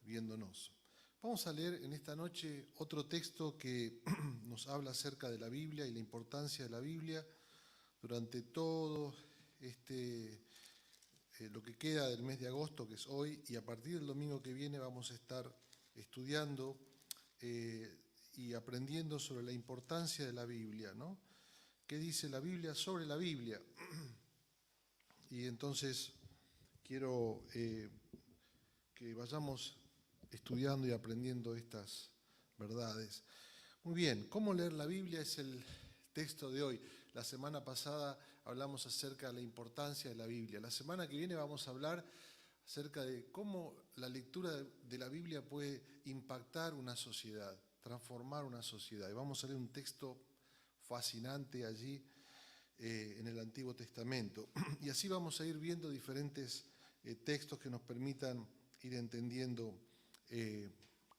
viéndonos. Vamos a leer en esta noche otro texto que nos habla acerca de la Biblia y la importancia de la Biblia durante todo lo que queda del mes de agosto, que es hoy, y a partir del domingo que viene vamos a estar estudiando y aprendiendo sobre la importancia de la Biblia, ¿no? ¿Qué dice la Biblia sobre la Biblia? Y entonces quiero que vayamos estudiando y aprendiendo estas verdades. Muy bien, ¿cómo leer la Biblia? Es el texto de hoy. La semana pasada hablamos acerca de la importancia de la Biblia. La semana que viene vamos a hablar acerca de cómo la lectura de la Biblia puede impactar una sociedad, transformar una sociedad. Y vamos a leer un texto fascinante allí en el Antiguo Testamento. Y así vamos a ir viendo diferentes textos que nos permitan ir entendiendo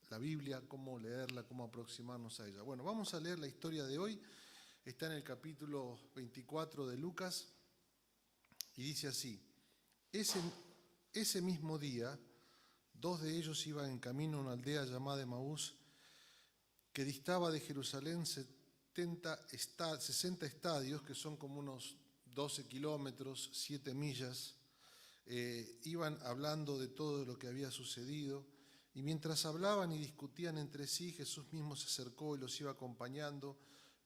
la Biblia, cómo leerla, cómo aproximarnos a ella. Bueno, vamos a leer la historia de hoy. Está en el capítulo 24 de Lucas y dice así: Ese mismo día, dos de ellos iban en camino a una aldea llamada Emaús, que distaba de Jerusalén 60 estadios, que son como unos 12 kilómetros, 7 millas. Iban hablando de todo lo que había sucedido, y mientras hablaban y discutían entre sí, Jesús mismo se acercó y los iba acompañando,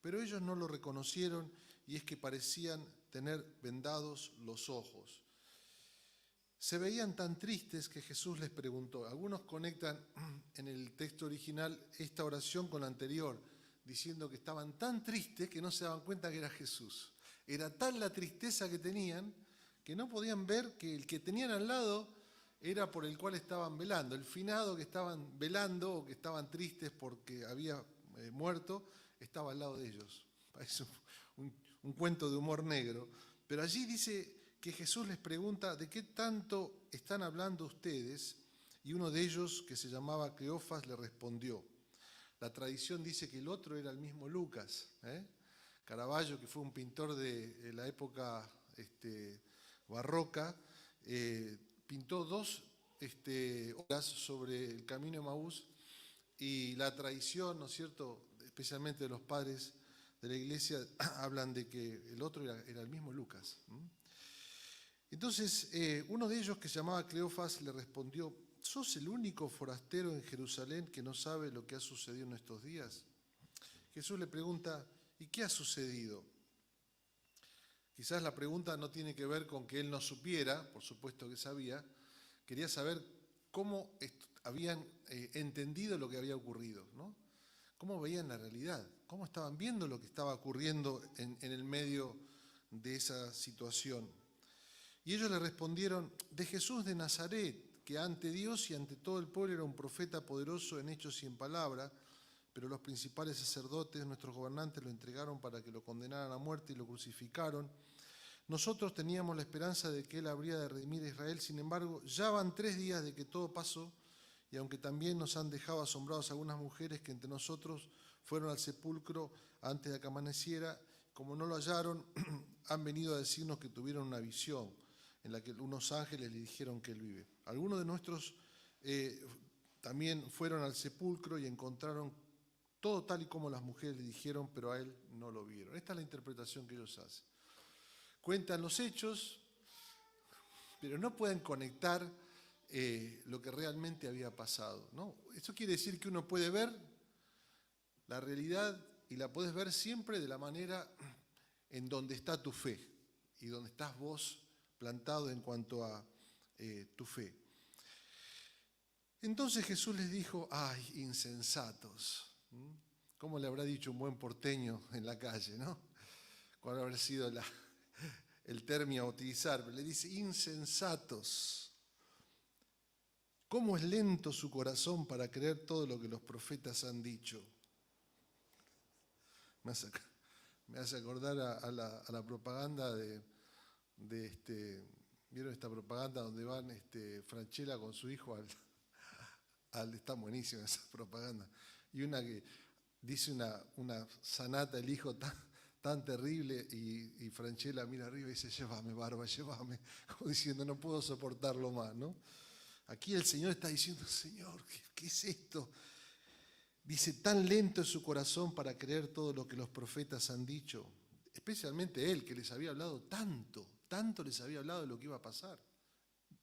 pero ellos no lo reconocieron, y es que parecían tener vendados los ojos. Se veían tan tristes que Jesús les preguntó. Algunos conectan en el texto original esta oración con la anterior, diciendo que estaban tan tristes que no se daban cuenta que era Jesús. Era tal la tristeza que tenían que no podían ver que el que tenían al lado era por el cual estaban velando. El finado que estaban velando o que estaban tristes porque había muerto, estaba al lado de ellos. Parece un cuento de humor negro. Pero allí dice que Jesús les pregunta de qué tanto están hablando ustedes, y uno de ellos, que se llamaba Cleofas, le respondió. La tradición dice que el otro era el mismo Lucas. Caravaggio, que fue un pintor de la época barroca, pintó dos obras sobre el camino de Emaús, y la tradición, ¿no es cierto?, especialmente de los padres de la iglesia, hablan de que el otro era el mismo Lucas. Entonces, uno de ellos, que se llamaba Cleofas, le respondió: ¿sos el único forastero en Jerusalén que no sabe lo que ha sucedido en estos días? Jesús le pregunta: ¿y qué ha sucedido? Quizás la pregunta no tiene que ver con que él no supiera, por supuesto que sabía. Quería saber cómo habían entendido lo que había ocurrido, ¿no? Cómo veían la realidad, cómo estaban viendo lo que estaba ocurriendo en el medio de esa situación. Y ellos le respondieron: de Jesús de Nazaret, que ante Dios y ante todo el pueblo era un profeta poderoso en hechos y en palabra, pero los principales sacerdotes, nuestros gobernantes, lo entregaron para que lo condenaran a muerte y lo crucificaron. Nosotros teníamos la esperanza de que él habría de redimir a Israel. Sin embargo, ya van 3 días de que todo pasó, y aunque también nos han dejado asombrados algunas mujeres que entre nosotros fueron al sepulcro antes de que amaneciera, como no lo hallaron, han venido a decirnos que tuvieron una visión en la que unos ángeles le dijeron que él vive. Algunos de nuestros también fueron al sepulcro y encontraron todo tal y como las mujeres le dijeron, pero a él no lo vieron. Esta es la interpretación que ellos hacen. Cuentan los hechos, pero no pueden conectar lo que realmente había pasado, ¿no? Eso quiere decir que uno puede ver la realidad y la puedes ver siempre de la manera en donde está tu fe y donde estás vos plantado en cuanto a tu fe. Entonces Jesús les dijo: ¡ay, insensatos! ¿Cómo le habrá dicho un buen porteño en la calle, no? ¿Cuál habrá sido el término a utilizar? Pero le dice: insensatos. ¿Cómo es lento su corazón para creer todo lo que los profetas han dicho? Me hace acordar a la propaganda ¿vieron esta propaganda donde van Franchella con su hijo está buenísima esa propaganda? Y una que dice una sanata, el hijo tan terrible, y Franchella mira arriba y dice: llévame, Barba, llévame, como diciendo: no puedo soportarlo más, ¿no? Aquí el Señor está diciendo, Señor, ¿qué es esto? Dice, tan lento es su corazón para creer todo lo que los profetas han dicho, especialmente él, que les había hablado tanto les había hablado de lo que iba a pasar.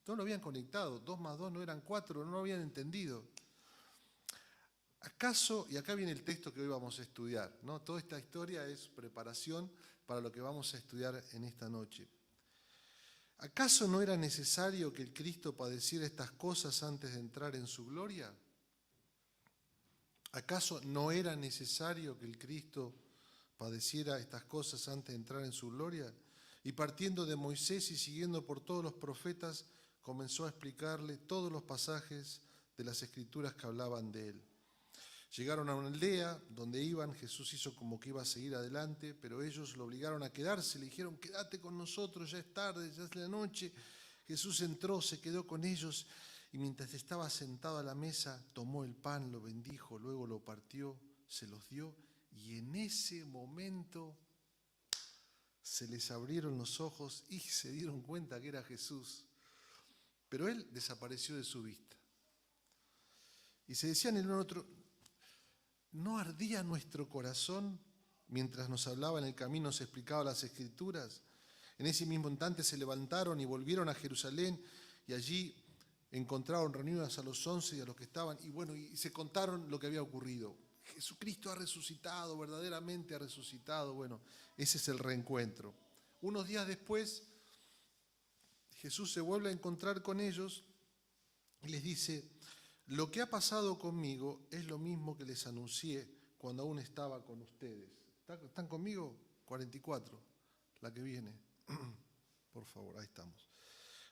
No lo habían conectado, 2 más 2 no eran 4, no lo habían entendido. ¿Acaso, y acá viene el texto que hoy vamos a estudiar, ¿no? Toda esta historia es preparación para lo que vamos a estudiar en esta noche. ¿Acaso no era necesario que el Cristo padeciera estas cosas antes de entrar en su gloria? ¿Acaso no era necesario que el Cristo padeciera estas cosas antes de entrar en su gloria? Y partiendo de Moisés y siguiendo por todos los profetas, comenzó a explicarle todos los pasajes de las Escrituras que hablaban de él. Llegaron a una aldea donde iban, Jesús hizo como que iba a seguir adelante, pero ellos lo obligaron a quedarse, le dijeron, quédate con nosotros, ya es tarde, ya es la noche. Jesús entró, se quedó con ellos y mientras estaba sentado a la mesa, tomó el pan, lo bendijo, luego lo partió, se los dio y en ese momento se les abrieron los ojos y se dieron cuenta que era Jesús. Pero él desapareció de su vista. Y se decían el uno al otro, ¿no ardía nuestro corazón mientras nos hablaba en el camino, nos explicaba las Escrituras? En ese mismo instante se levantaron y volvieron a Jerusalén y allí encontraron reunidos a los 11 y a los que estaban y se contaron lo que había ocurrido. Jesucristo ha resucitado, verdaderamente ha resucitado. Bueno, ese es el reencuentro. Unos días después, Jesús se vuelve a encontrar con ellos y les dice, lo que ha pasado conmigo es lo mismo que les anuncié cuando aún estaba con ustedes. ¿Están conmigo? 44, la que viene. Por favor, ahí estamos.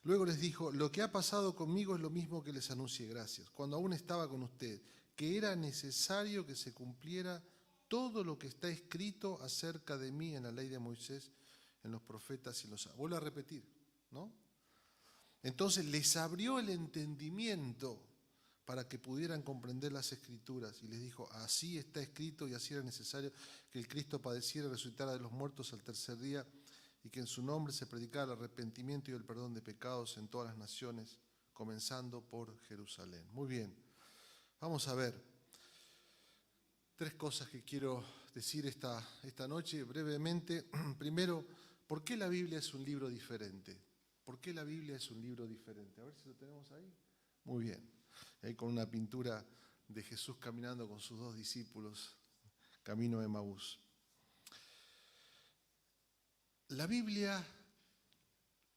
Luego les dijo, lo que ha pasado conmigo es lo mismo que les anuncié, gracias, cuando aún estaba con ustedes, que era necesario que se cumpliera todo lo que está escrito acerca de mí en la ley de Moisés, en los profetas y los salmos. Vuelvo a repetir, ¿no? Entonces les abrió el entendimiento para que pudieran comprender las Escrituras y les dijo, así está escrito y así era necesario que el Cristo padeciera y resucitara de los muertos al tercer día y que en su nombre se predicara el arrepentimiento y el perdón de pecados en todas las naciones, comenzando por Jerusalén. Muy bien, vamos a ver 3 cosas que quiero decir esta noche brevemente. Primero, ¿por qué la Biblia es un libro diferente? ¿Por qué la Biblia es un libro diferente? A ver si lo tenemos ahí. Muy bien, ahí con una pintura de Jesús caminando con sus 2 discípulos, camino a Emaús. La Biblia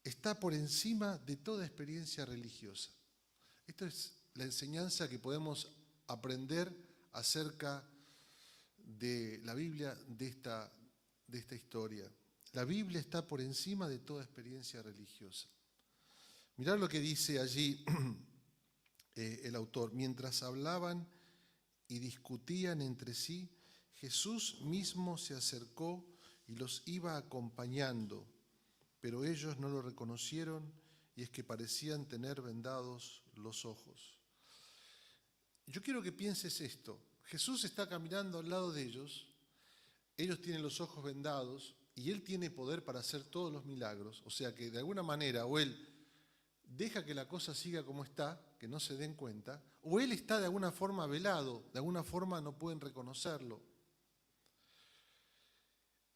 está por encima de toda experiencia religiosa. Esta es la enseñanza que podemos aprender acerca de la Biblia, de esta historia. La Biblia está por encima de toda experiencia religiosa. Mirad lo que dice allí el autor. Mientras hablaban y discutían entre sí, Jesús mismo se acercó y los iba acompañando, pero ellos no lo reconocieron y es que parecían tener vendados los ojos. Yo quiero que pienses esto. Jesús está caminando al lado de ellos tienen los ojos vendados y Él tiene poder para hacer todos los milagros, o sea que de alguna manera o Él deja que la cosa siga como está, que no se den cuenta, o Él está de alguna forma velado, de alguna forma no pueden reconocerlo.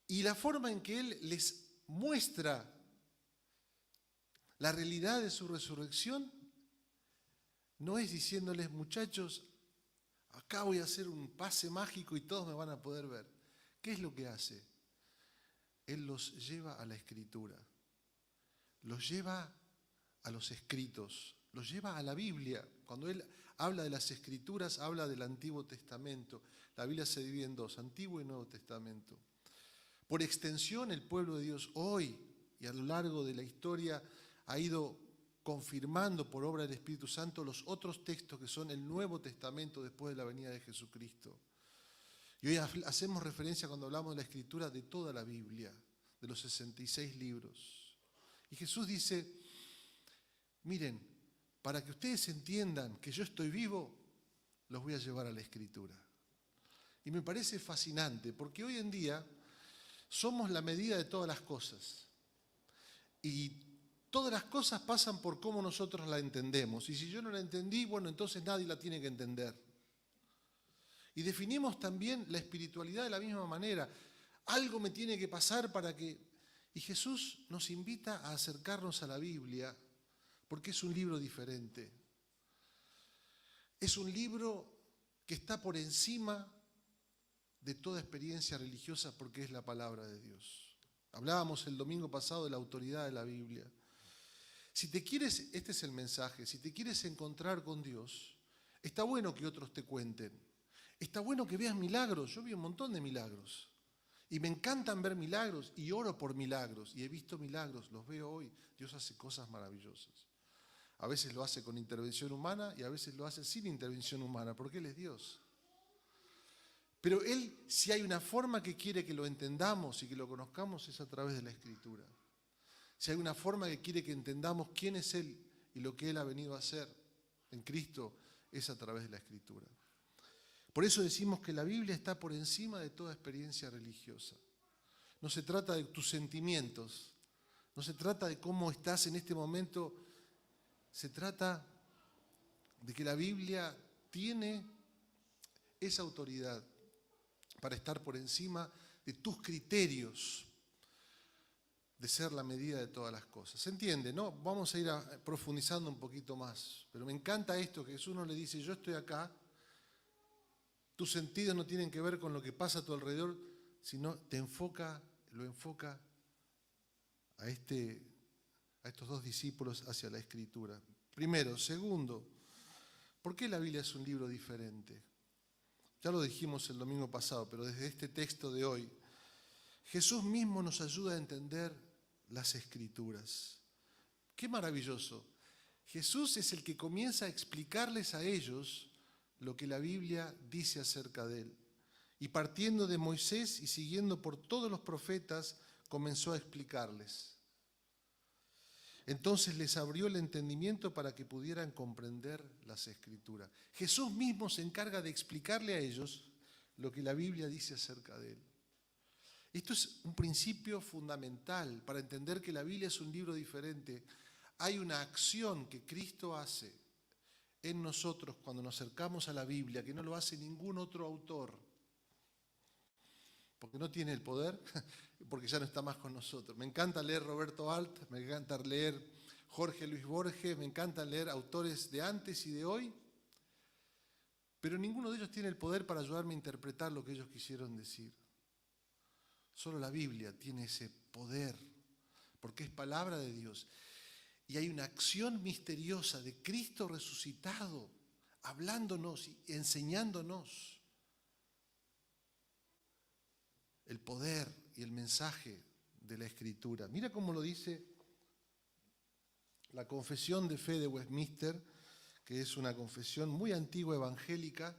Y la forma en que Él les muestra la realidad de su resurrección no es diciéndoles, muchachos, acá voy a hacer un pase mágico y todos me van a poder ver. ¿Qué es lo que hace? Él los lleva a la Escritura, los lleva a los escritos, los lleva a la Biblia. Cuando Él habla de las Escrituras, habla del Antiguo Testamento. La Biblia se divide en 2, Antiguo y Nuevo Testamento. Por extensión, el pueblo de Dios hoy y a lo largo de la historia ha ido confirmando por obra del Espíritu Santo los otros textos que son el Nuevo Testamento después de la venida de Jesucristo. Y hoy hacemos referencia cuando hablamos de la Escritura de toda la Biblia, de los 66 libros. Y Jesús dice, miren, para que ustedes entiendan que yo estoy vivo, los voy a llevar a la Escritura. Y me parece fascinante, porque hoy en día somos la medida de todas las cosas. Y Todas las cosas pasan por cómo nosotros la entendemos. Y si yo no la entendí, bueno, entonces nadie la tiene que entender. Y definimos también la espiritualidad de la misma manera. Algo me tiene que pasar para que... Y Jesús nos invita a acercarnos a la Biblia porque es un libro diferente. Es un libro que está por encima de toda experiencia religiosa porque es la palabra de Dios. Hablábamos el domingo pasado de la autoridad de la Biblia. Si te quieres, este es el mensaje, si te quieres encontrar con Dios, está bueno que otros te cuenten. Está bueno que veas milagros. Yo vi un montón de milagros. Y me encantan ver milagros y oro por milagros. Y he visto milagros, los veo hoy. Dios hace cosas maravillosas. A veces lo hace con intervención humana y a veces lo hace sin intervención humana, porque Él es Dios. Pero Él, si hay una forma que quiere que lo entendamos y que lo conozcamos, es a través de la Escritura. Si hay una forma que quiere que entendamos quién es Él y lo que Él ha venido a hacer en Cristo, es a través de la Escritura. Por eso decimos que la Biblia está por encima de toda experiencia religiosa. No se trata de tus sentimientos, no se trata de cómo estás en este momento, se trata de que la Biblia tiene esa autoridad para estar por encima de tus criterios de ser la medida de todas las cosas. ¿Se entiende, no? Vamos a ir profundizando un poquito más. Pero me encanta esto, que Jesús nos le dice, yo estoy acá, tus sentidos no tienen que ver con lo que pasa a tu alrededor, sino lo enfoca a estos dos discípulos hacia la Escritura. Primero. Segundo, ¿por qué la Biblia es un libro diferente? Ya lo dijimos el domingo pasado, pero desde este texto de hoy, Jesús mismo nos ayuda a entender las Escrituras. ¡Qué maravilloso! Jesús es el que comienza a explicarles a ellos lo que la Biblia dice acerca de Él. Y partiendo de Moisés y siguiendo por todos los profetas, comenzó a explicarles. Entonces les abrió el entendimiento para que pudieran comprender las Escrituras. Jesús mismo se encarga de explicarle a ellos lo que la Biblia dice acerca de Él. Esto es un principio fundamental para entender que la Biblia es un libro diferente. Hay una acción que Cristo hace en nosotros cuando nos acercamos a la Biblia, que no lo hace ningún otro autor, porque no tiene el poder, porque ya no está más con nosotros. Me encanta leer Roberto Alt, me encanta leer Jorge Luis Borges, me encanta leer autores de antes y de hoy, pero ninguno de ellos tiene el poder para ayudarme a interpretar lo que ellos quisieron decir. Solo la Biblia tiene ese poder, porque es palabra de Dios. Y hay una acción misteriosa de Cristo resucitado, hablándonos y enseñándonos el poder y el mensaje de la Escritura. Mira cómo lo dice la Confesión de Fe de Westminster, que es una confesión muy antigua evangélica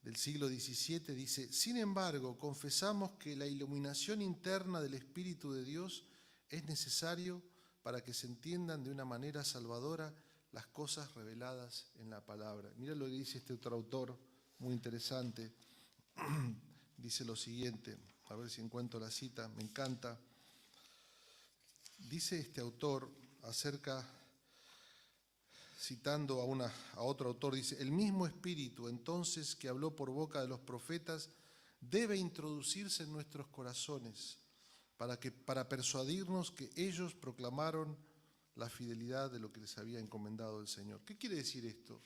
del siglo XVII, dice: sin embargo, confesamos que la iluminación interna del Espíritu de Dios es necesario para que se entiendan de una manera salvadora las cosas reveladas en la palabra. Mira lo que dice este otro autor, muy interesante. Dice lo siguiente, a ver si encuentro la cita, me encanta. Dice este autor citando a otro autor, dice: el mismo Espíritu entonces que habló por boca de los profetas debe introducirse en nuestros corazones para persuadirnos que ellos proclamaron la fidelidad de lo que les había encomendado el Señor. ¿Qué quiere decir esto?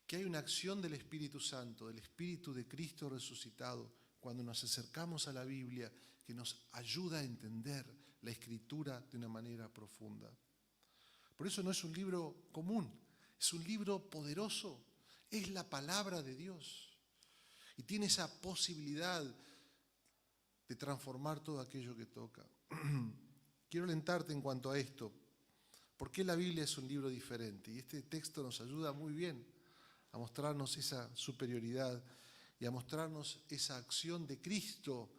Que hay una acción del Espíritu Santo, del Espíritu de Cristo resucitado, cuando nos acercamos a la Biblia, que nos ayuda a entender la Escritura de una manera profunda. Por eso no es un libro común, es un libro poderoso, es la palabra de Dios. Y tiene esa posibilidad de transformar todo aquello que toca. Quiero alentarte en cuanto a esto. ¿Por qué la Biblia es un libro diferente? Y este texto nos ayuda muy bien a mostrarnos esa superioridad y a mostrarnos esa acción de Cristo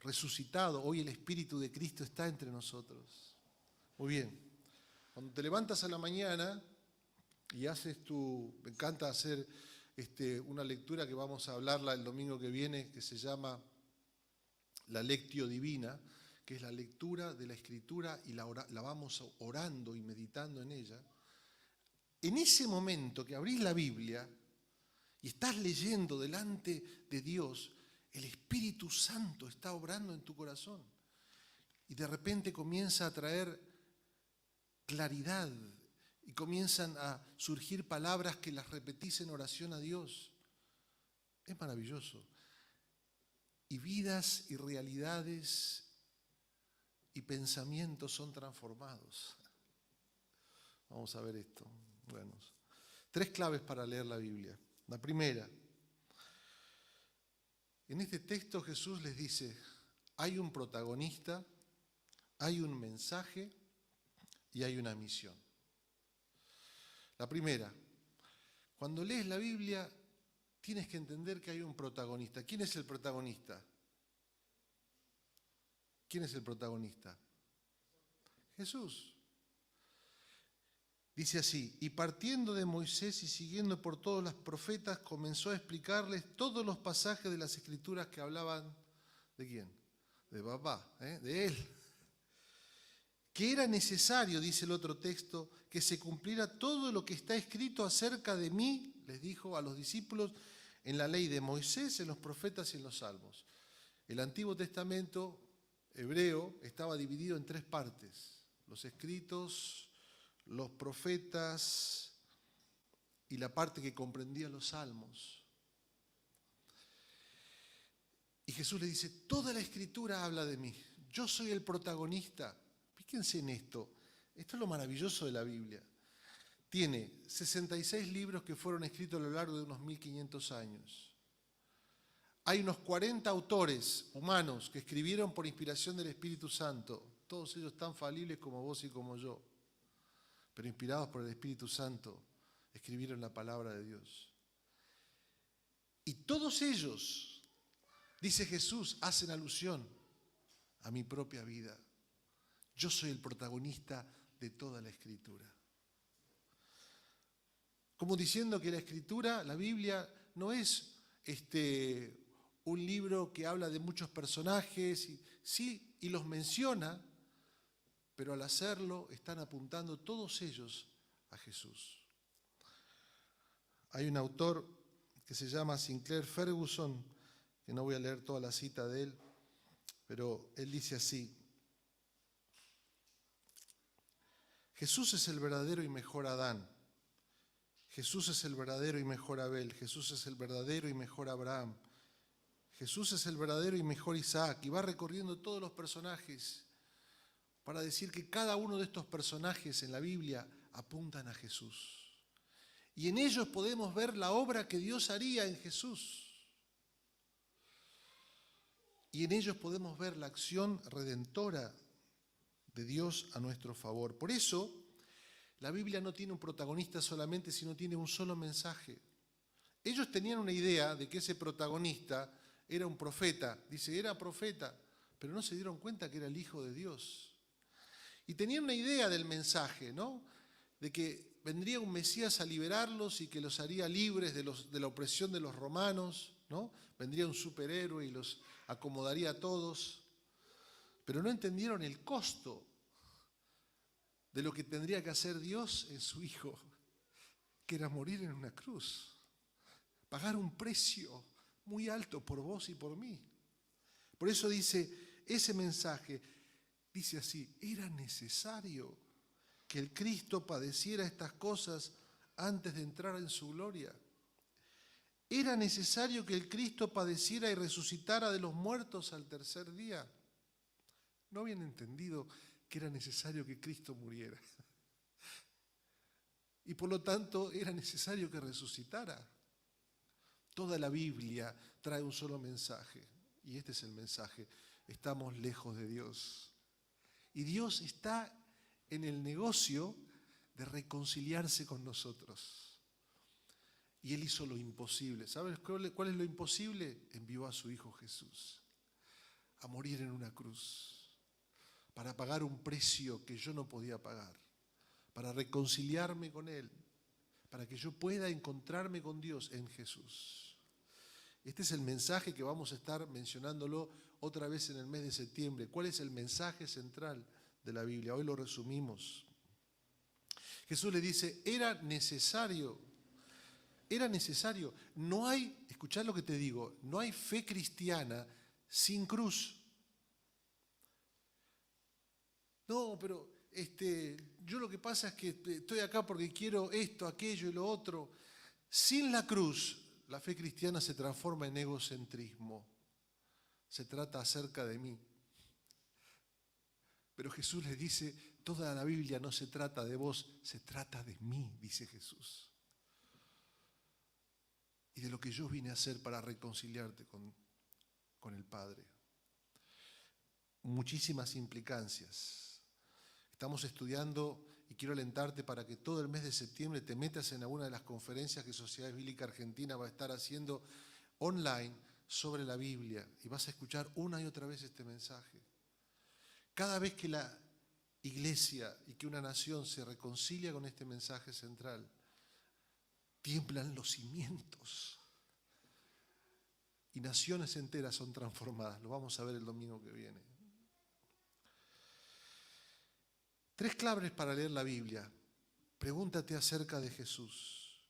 resucitado. Hoy el Espíritu de Cristo está entre nosotros. Muy bien. Cuando te levantas a la mañana y me encanta hacer una lectura que vamos a hablarla el domingo que viene, que se llama la Lectio Divina, que es la lectura de la Escritura y la vamos orando y meditando en ella, en ese momento que abrís la Biblia y estás leyendo delante de Dios, el Espíritu Santo está obrando en tu corazón. Y de repente comienza a traer claridad y comienzan a surgir palabras que las repetís en oración a Dios. Es maravilloso. Y vidas y realidades y pensamientos son transformados. Vamos a ver esto. Bueno, 3 claves para leer la Biblia. La primera, en este texto Jesús les dice, hay un protagonista, hay un mensaje y hay una misión. La primera, cuando lees la Biblia tienes que entender que hay un protagonista. ¿Quién es el protagonista? ¿Quién es el protagonista? Jesús. Dice así, y partiendo de Moisés y siguiendo por todos los profetas, comenzó a explicarles todos los pasajes de las Escrituras que hablaban, ¿de quién? De papá, de él. Que era necesario, dice el otro texto, que se cumpliera todo lo que está escrito acerca de mí, les dijo a los discípulos, en la ley de Moisés, en los profetas y en los salmos. El Antiguo Testamento hebreo estaba dividido en 3 partes, los escritos, los profetas y la parte que comprendía los salmos. Y Jesús le dice, toda la Escritura habla de mí, yo soy el protagonista. Fíjense en esto, esto es lo maravilloso de la Biblia. Tiene 66 libros que fueron escritos a lo largo de unos 1500 años. Hay unos 40 autores humanos que escribieron por inspiración del Espíritu Santo, todos ellos tan falibles como vos y como yo, pero inspirados por el Espíritu Santo, escribieron la palabra de Dios. Y todos ellos, dice Jesús, hacen alusión a mi propia vida. Yo soy el protagonista de toda la Escritura. Como diciendo que la Escritura, la Biblia, no es un libro que habla de muchos personajes, sí, y los menciona, pero al hacerlo están apuntando todos ellos a Jesús. Hay un autor que se llama Sinclair Ferguson, que no voy a leer toda la cita de él, pero él dice así, Jesús es el verdadero y mejor Adán, Jesús es el verdadero y mejor Abel, Jesús es el verdadero y mejor Abraham, Jesús es el verdadero y mejor Isaac, y va recorriendo todos los personajes para decir que cada uno de estos personajes en la Biblia apuntan a Jesús. Y en ellos podemos ver la obra que Dios haría en Jesús. Y en ellos podemos ver la acción redentora de Dios a nuestro favor. Por eso, la Biblia no tiene un protagonista solamente, sino tiene un solo mensaje. Ellos tenían una idea de que ese protagonista era un profeta. Dice, era profeta, pero no se dieron cuenta que era el Hijo de Dios. Y tenían una idea del mensaje, ¿no? De que vendría un Mesías a liberarlos y que los haría libres de la opresión de los romanos, ¿no? Vendría un superhéroe y los acomodaría a todos. Pero no entendieron el costo de lo que tendría que hacer Dios en su Hijo, que era morir en una cruz, pagar un precio muy alto por vos y por mí. Por eso dice, ese mensaje dice así, era necesario que el Cristo padeciera estas cosas antes de entrar en su gloria. Era necesario que el Cristo padeciera y resucitara de los muertos al 3er día. No habían entendido que era necesario que Cristo muriera. Y por lo tanto era necesario que resucitara. Toda la Biblia trae un solo mensaje. Y este es el mensaje. Estamos lejos de Dios. Y Dios está en el negocio de reconciliarse con nosotros. Y Él hizo lo imposible. ¿Sabes cuál es lo imposible? Envió a su Hijo Jesús a morir en una cruz para pagar un precio que yo no podía pagar, para reconciliarme con Él, para que yo pueda encontrarme con Dios en Jesús. Este es el mensaje que vamos a estar mencionándolo otra vez en el mes de septiembre. ¿Cuál es el mensaje central de la Biblia? Hoy lo resumimos. Jesús le dice, era necesario. No hay, escuchad lo que te digo, no hay fe cristiana sin cruz. No, pero yo lo que pasa es que estoy acá porque quiero esto, aquello y lo otro. Sin la cruz, la fe cristiana se transforma en egocentrismo. Se trata acerca de mí. Pero Jesús le dice, toda la Biblia no se trata de vos, se trata de mí, dice Jesús. Y de lo que yo vine a hacer para reconciliarte con el Padre. Muchísimas implicancias. Estamos estudiando y quiero alentarte para que todo el mes de septiembre te metas en alguna de las conferencias que Sociedad Bíblica Argentina va a estar haciendo online sobre la Biblia y vas a escuchar una y otra vez este mensaje. Cada vez que la iglesia y que una nación se reconcilia con este mensaje central, tiemblan los cimientos y naciones enteras son transformadas. Lo vamos a ver el domingo que viene. 3 claves para leer la Biblia. Pregúntate acerca de Jesús.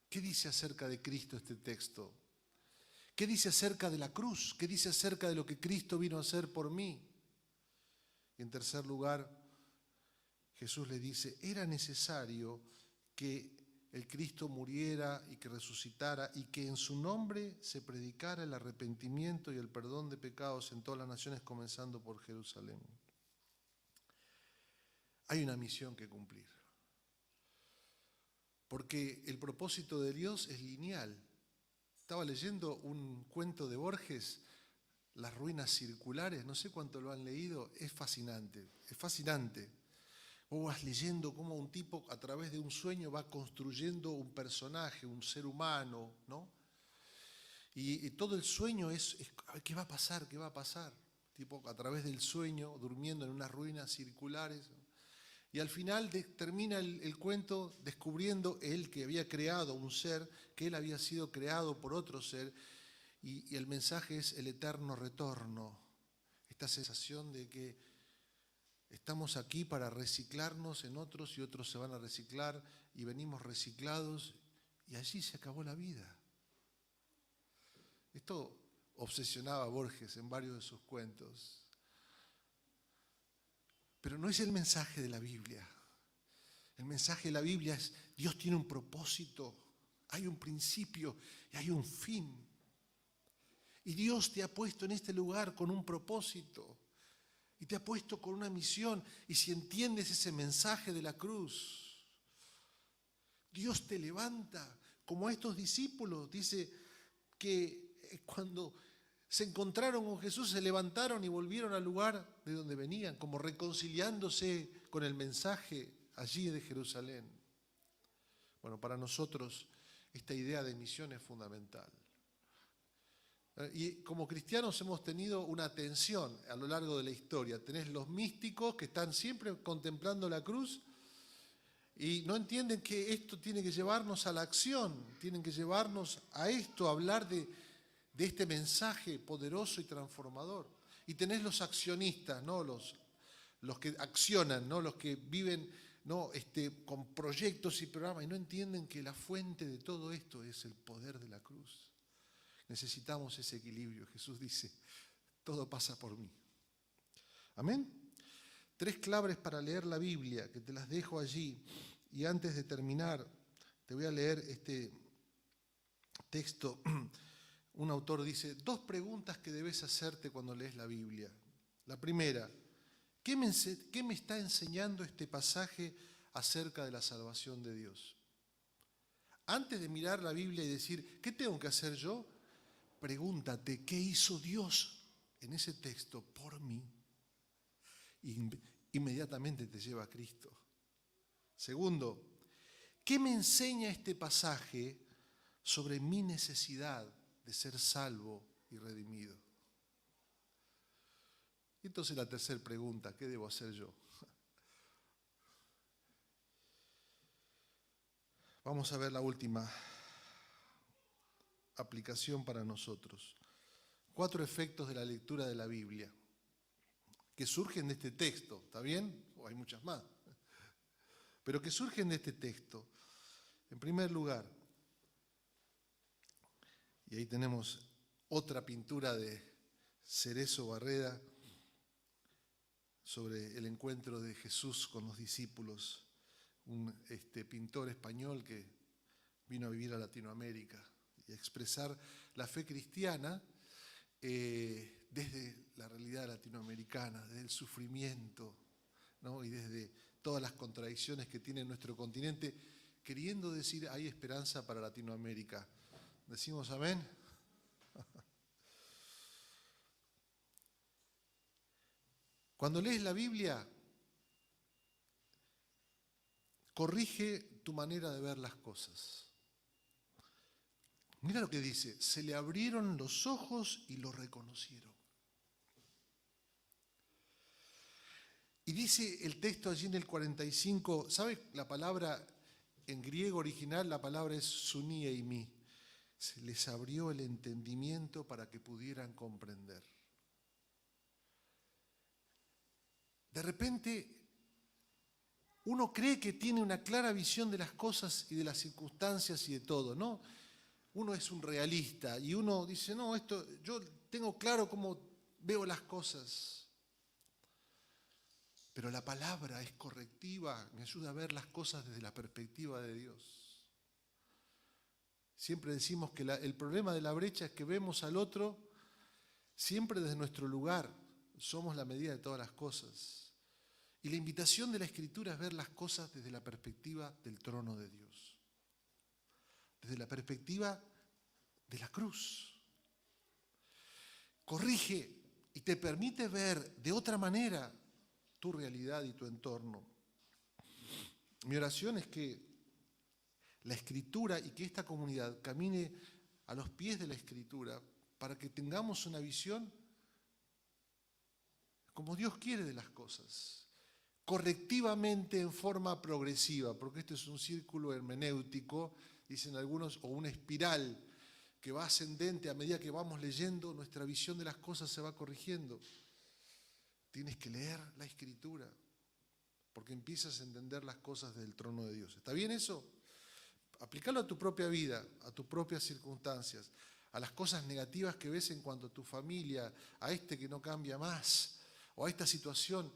¿Qué dice acerca de Cristo este texto? ¿Qué dice acerca de la cruz? ¿Qué dice acerca de lo que Cristo vino a hacer por mí? Y en tercer lugar, Jesús le dice, era necesario que el Cristo muriera y que resucitara y que en su nombre se predicara el arrepentimiento y el perdón de pecados en todas las naciones, comenzando por Jerusalén. Hay una misión que cumplir. Porque el propósito de Dios es lineal. Estaba leyendo un cuento de Borges, Las ruinas circulares, no sé cuánto lo han leído, es fascinante. Vos vas leyendo cómo un tipo a través de un sueño va construyendo un personaje, un ser humano, ¿no? Y todo el sueño es ¿qué va a pasar? ¿Qué va a pasar? Tipo a través del sueño, durmiendo en unas ruinas circulares. Y al final termina el cuento descubriendo él que había creado un ser, que él había sido creado por otro ser, y el mensaje es el eterno retorno. Esta sensación de que estamos aquí para reciclarnos en otros y otros se van a reciclar y venimos reciclados y allí se acabó la vida. Esto obsesionaba a Borges en varios de sus cuentos. Pero no es el mensaje de la Biblia. El mensaje de la Biblia es Dios tiene un propósito, hay un principio y hay un fin. Y Dios te ha puesto en este lugar con un propósito y te ha puesto con una misión. Y si entiendes ese mensaje de la cruz, Dios te levanta, como a estos discípulos. Dice que cuando se encontraron con Jesús, se levantaron y volvieron al lugar de donde venían, como reconciliándose con el mensaje allí de Jerusalén. Bueno, para nosotros esta idea de misión es fundamental. Y como cristianos hemos tenido una tensión a lo largo de la historia. Tenés los místicos que están siempre contemplando la cruz y no entienden que esto tiene que llevarnos a la acción, tienen que llevarnos a esto, a hablar de este mensaje poderoso y transformador. Y tenés los accionistas, ¿no? Los que accionan, ¿no? Los que viven, ¿no? Con proyectos y programas y no entienden que la fuente de todo esto es el poder de la cruz. Necesitamos ese equilibrio. Jesús dice, todo pasa por mí. Amén. 3 claves para leer la Biblia, que te las dejo allí. Y antes de terminar, te voy a leer este texto. Un autor dice, 2 preguntas que debes hacerte cuando lees la Biblia. La primera, ¿qué me está enseñando este pasaje acerca de la salvación de Dios? Antes de mirar la Biblia y decir, ¿qué tengo que hacer yo? Pregúntate, ¿qué hizo Dios en ese texto por mí? Y inmediatamente te lleva a Cristo. Segundo, ¿qué me enseña este pasaje sobre mi necesidad de ser salvo y redimido? Entonces la tercera pregunta, ¿qué debo hacer yo? Vamos a ver la última aplicación para nosotros. 4 efectos de la lectura de la Biblia que surgen de este texto, ¿está bien? O hay muchas más, pero que surgen de este texto. En primer lugar, y ahí tenemos otra pintura de Cerezo Barreda sobre el encuentro de Jesús con los discípulos, un pintor español que vino a vivir a Latinoamérica y a expresar la fe cristiana desde la realidad latinoamericana, desde el sufrimiento, ¿no? Y desde todas las contradicciones que tiene nuestro continente, queriendo decir hay esperanza para Latinoamérica. ¿Decimos amén? Cuando lees la Biblia, corrige tu manera de ver las cosas. Mira lo que dice, se le abrieron los ojos y lo reconocieron. Y dice el texto allí en el 45, ¿sabe la palabra en griego original? La palabra es sunieimi. Se les abrió el entendimiento para que pudieran comprender. De repente, uno cree que tiene una clara visión de las cosas y de las circunstancias y de todo, ¿no? Uno es un realista y uno dice, no, yo tengo claro cómo veo las cosas. Pero la palabra es correctiva, me ayuda a ver las cosas desde la perspectiva de Dios. Siempre decimos que el problema de la brecha es que vemos al otro siempre desde nuestro lugar. Somos la medida de todas las cosas. Y la invitación de la Escritura es ver las cosas desde la perspectiva del trono de Dios. Desde la perspectiva de la cruz. Corrige y te permite ver de otra manera tu realidad y tu entorno. Mi oración es que la Escritura y que esta comunidad camine a los pies de la Escritura para que tengamos una visión como Dios quiere de las cosas, correctivamente en forma progresiva, porque este es un círculo hermenéutico, dicen algunos, o una espiral que va ascendente a medida que vamos leyendo, nuestra visión de las cosas se va corrigiendo. Tienes que leer la Escritura, porque empiezas a entender las cosas del trono de Dios. ¿Está bien eso? Aplicarlo a tu propia vida, a tus propias circunstancias, a las cosas negativas que ves en cuanto a tu familia, a que no cambia más, o a esta situación.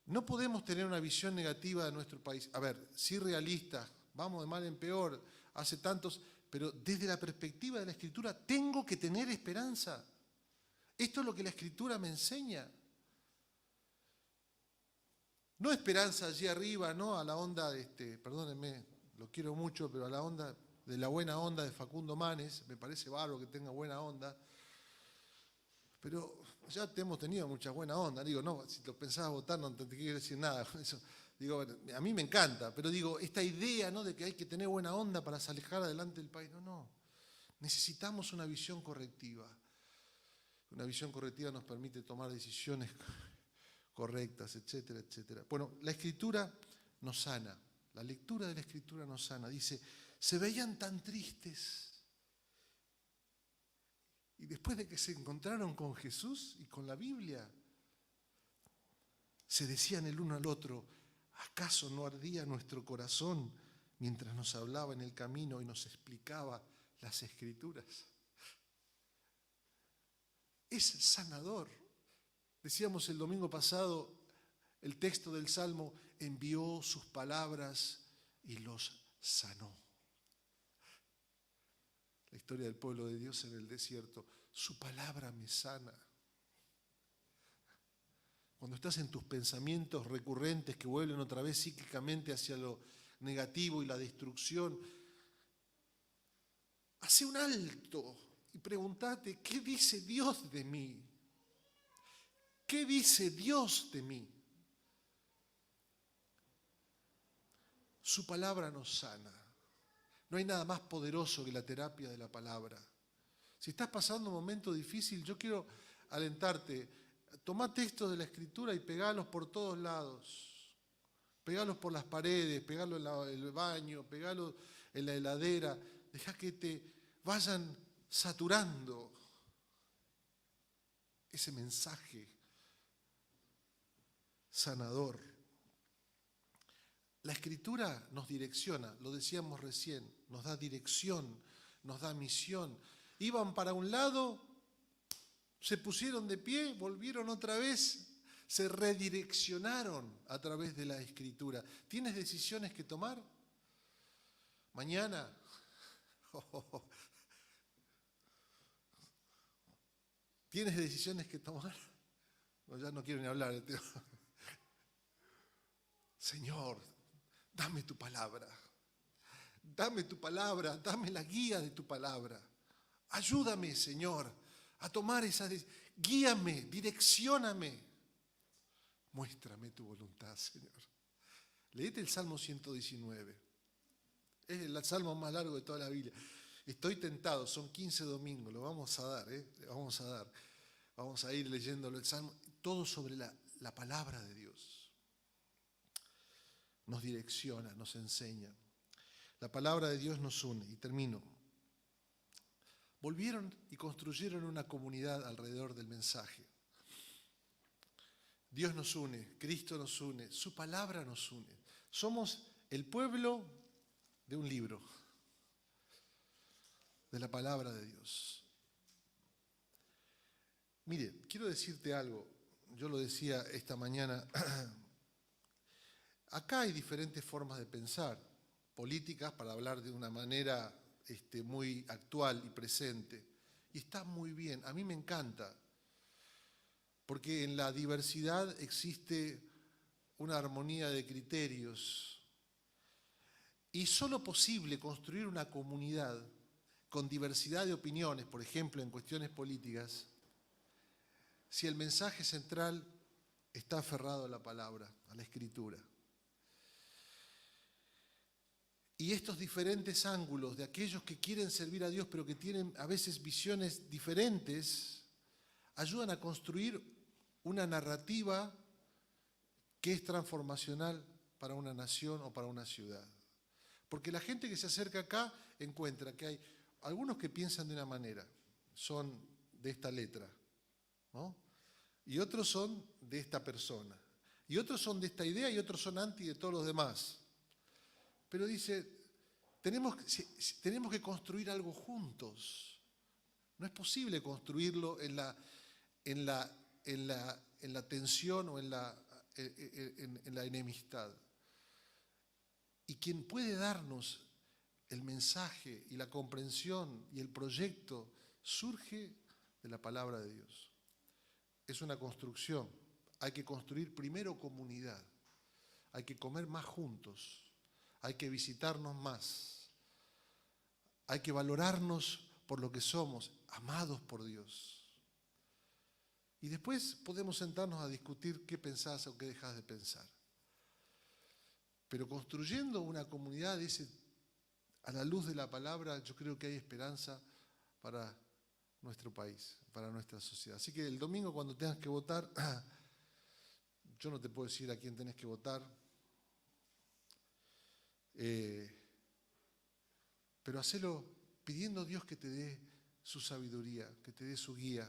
No podemos tener una visión negativa de nuestro país. A ver, sí realista, vamos de mal en peor, hace tantos, pero desde la perspectiva de la Escritura tengo que tener esperanza. Esto es lo que la Escritura me enseña. No esperanza allí arriba, no a la onda, perdónenme, lo quiero mucho, pero a la onda de la buena onda de Facundo Manes, me parece bárbaro que tenga buena onda, pero ya hemos tenido mucha buena onda. Digo, no, si lo pensabas votar no te quiero decir nada con eso. Digo, a mí me encanta, pero digo, esta idea, ¿no?, de que hay que tener buena onda para salir adelante del país, no. Necesitamos una visión correctiva. Una visión correctiva nos permite tomar decisiones correctas, etcétera, etcétera. Bueno, la Escritura nos sana. La lectura de la Escritura nos sana. Dice, se veían tan tristes. Y después de que se encontraron con Jesús y con la Biblia, se decían el uno al otro, ¿acaso no ardía nuestro corazón mientras nos hablaba en el camino y nos explicaba las Escrituras? Es sanador. Decíamos el domingo pasado, el texto del Salmo, envió sus palabras y los sanó. La historia del pueblo de Dios en el desierto, su palabra me sana. Cuando estás en tus pensamientos recurrentes que vuelven otra vez cíclicamente hacia lo negativo y la destrucción, hace un alto y pregúntate, ¿qué dice Dios de mí? ¿Qué dice Dios de mí? Su palabra nos sana. No hay nada más poderoso que la terapia de la palabra. Si estás pasando un momento difícil, yo quiero alentarte. Tomá textos de la Escritura y pegalos por todos lados. Pegalos por las paredes, pegalos en el baño, pegalos en la heladera. Deja que te vayan saturando. ese mensaje sanador. La Escritura nos direcciona, lo decíamos recién, nos da dirección, nos da misión. Iban para un lado, se pusieron de pie, volvieron otra vez, se redireccionaron a través de la Escritura. ¿Tienes decisiones que tomar? Mañana. ¿Tienes decisiones que tomar? No, ya no quiero ni hablar. Señor, dame tu palabra. Dame tu palabra, dame la guía de tu palabra. Ayúdame, Señor, a tomar esas decisiones. Guíame, direccióname. Muéstrame tu voluntad, Señor. Leete el Salmo 119. Es el salmo más largo de toda la Biblia. Estoy tentado, son 15 domingos, lo vamos a dar, vamos a dar. Vamos a ir leyéndolo el Salmo, todo sobre la palabra de Dios. Nos direcciona, nos enseña. La palabra de Dios nos une, y termino. Volvieron y construyeron una comunidad alrededor del mensaje. Dios nos une, Cristo nos une, su palabra nos une. Somos el pueblo de un libro, de la palabra de Dios. Mire, quiero decirte algo, yo lo decía esta mañana, acá hay diferentes formas de pensar, políticas para hablar de una manera muy actual y presente, y está muy bien, a mí me encanta, porque en la diversidad existe una armonía de criterios, y es solo posible construir una comunidad con diversidad de opiniones, por ejemplo, en cuestiones políticas, si el mensaje central está aferrado a la palabra, a la Escritura. Y estos diferentes ángulos de aquellos que quieren servir a Dios, pero que tienen a veces visiones diferentes, ayudan a construir una narrativa que es transformacional para una nación o para una ciudad. Porque la gente que se acerca acá encuentra que hay algunos que piensan de una manera, son de esta letra, ¿no? Y otros son de esta persona, y otros son de esta idea y otros son anti de todos los demás. Pero dice, tenemos que construir algo juntos. No es posible construirlo en la tensión o en la enemistad. Y quien puede darnos el mensaje y la comprensión y el proyecto surge de la palabra de Dios. Es una construcción. Hay que construir primero comunidad. Hay que comer más juntos. Hay que visitarnos más. Hay que valorarnos por lo que somos, amados por Dios. Y después podemos sentarnos a discutir qué pensás o qué dejás de pensar. Pero construyendo una comunidad a la luz de la palabra, yo creo que hay esperanza para nuestro país, para nuestra sociedad. Así que el domingo cuando tengas que votar, yo no te puedo decir a quién tenés que votar, pero hacelo pidiendo a Dios que te dé su sabiduría, que te dé su guía.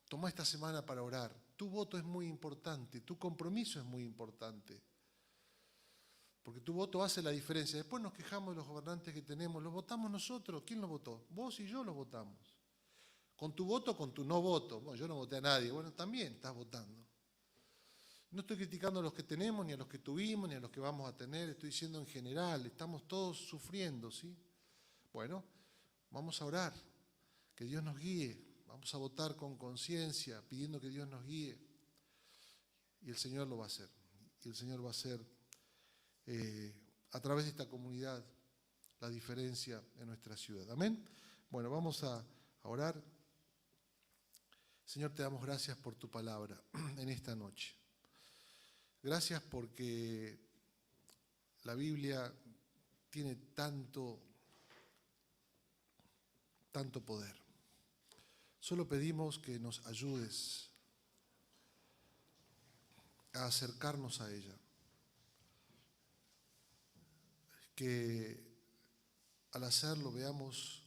Toma esta semana para orar. Tu voto es muy importante, tu compromiso es muy importante. Porque tu voto hace la diferencia. Después nos quejamos de los gobernantes que tenemos. ¿Los votamos nosotros? ¿Quién los votó? Vos y yo los votamos. Con tu voto, con tu no voto. Bueno, yo no voté a nadie. Bueno, también estás votando. No estoy criticando a los que tenemos, ni a los que tuvimos, ni a los que vamos a tener. Estoy diciendo en general, estamos todos sufriendo, ¿sí? Bueno, vamos a orar, que Dios nos guíe. Vamos a votar con conciencia, pidiendo que Dios nos guíe. Y el Señor lo va a hacer. Y el Señor va a hacer a través de esta comunidad la diferencia en nuestra ciudad. Amén. Bueno, vamos a orar. Señor, te damos gracias por tu palabra en esta noche. Gracias porque la Biblia tiene tanto poder. Solo pedimos que nos ayudes a acercarnos a ella. Que al hacerlo veamos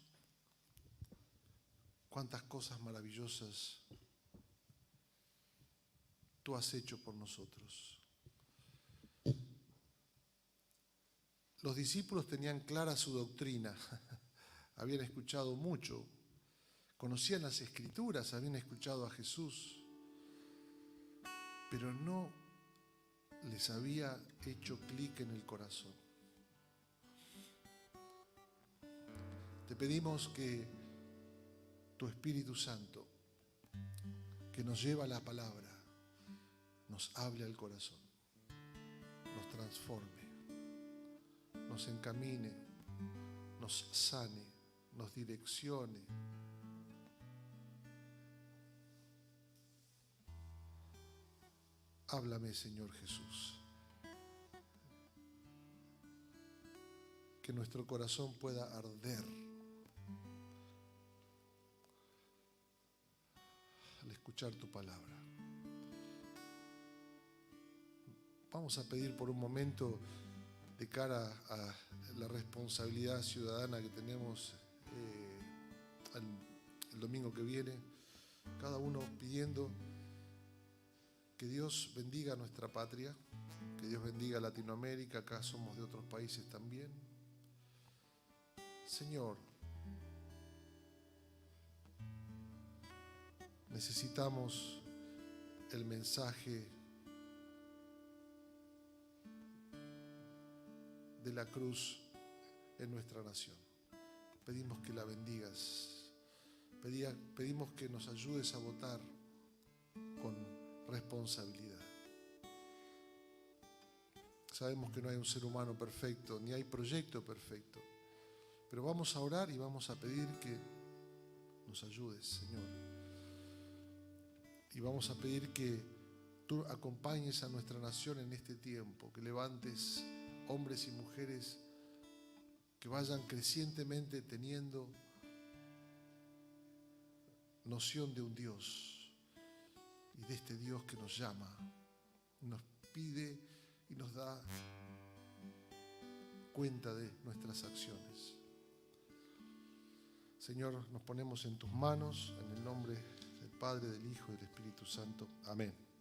cuántas cosas maravillosas tú has hecho por nosotros. Los discípulos tenían clara su doctrina, habían escuchado mucho, conocían las Escrituras, habían escuchado a Jesús, pero no les había hecho clic en el corazón. Te pedimos que tu Espíritu Santo, que nos lleva a la palabra, nos hable al corazón, nos transforme, nos encamine, nos sane, nos direccione. Háblame, Señor Jesús. Que nuestro corazón pueda arder al escuchar tu palabra. Vamos a pedir por un momento, de cara a la responsabilidad ciudadana que tenemos el domingo que viene, cada uno pidiendo que Dios bendiga a nuestra patria, que Dios bendiga a Latinoamérica, acá somos de otros países también. Señor, necesitamos el mensaje de la cruz en nuestra nación. Pedimos que la bendigas, pedimos que nos ayudes a votar con responsabilidad. Sabemos que no hay un ser humano perfecto, ni hay proyecto perfecto, pero vamos a orar y vamos a pedir que nos ayudes, Señor. Y vamos a pedir que tú acompañes a nuestra nación en este tiempo, que levantes hombres y mujeres que vayan crecientemente teniendo noción de un Dios y de este Dios que nos llama, nos pide y nos da cuenta de nuestras acciones. Señor, nos ponemos en tus manos, en el nombre del Padre, del Hijo y del Espíritu Santo. Amén.